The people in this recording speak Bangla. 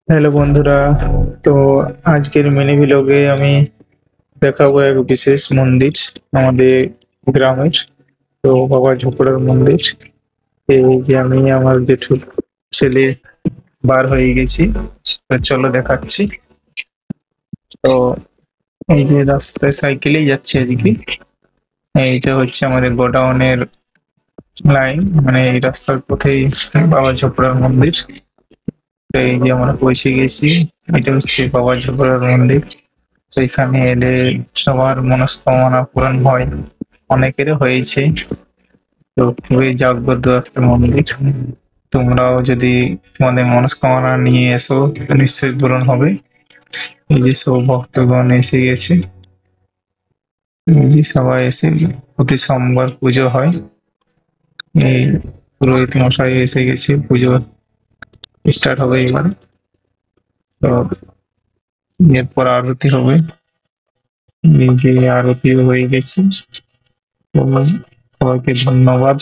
হ্যালো বন্ধুরা। তো আজকের মিনি ভিলগে আমি দেখাবো এক বিশেষ মন্দির আমাদের গ্রামের। তো বাবা ঝোপড়ার মন্দির। এই যে আমি আমার জেঠুর ছেলে বার হয়ে গেছি। তো চলো দেখাচ্ছি। তো এই যে রাস্তায় সাইকেলেই যাচ্ছি আজকে। এইটা হচ্ছে আমাদের গোডাউনের লাইন, মানে এই রাস্তার পথেই বাবা ঝোপড়ার মন্দির। তো এই যে আমরা পৌঁছে গেছি। এটা হচ্ছে বাবা ঝোপড়ার মন্দির। তো এখানে এলে সবার মনস্কামনা পূরণ হয়, অনেকেরই হয়েছে। তো খুবই জাগ্রত একটা মন্দির। তোমরাও যদি তোমাদের মনস্কামনা নিয়ে এসো তো নিশ্চয়ই পূরণ হবে। এই যে সব ভক্তগণ এসে গেছে। এই যে সবাই এসে প্রতি সোমবার পুজো হয়। এই পুরোহিত মশাই এসে গেছে, পুজো স্টার্ট হবে এবারে। তো এরপর আরতি হবে। এই যে আরতিও হয়ে গেছে। তো সবাইকে ধন্যবাদ।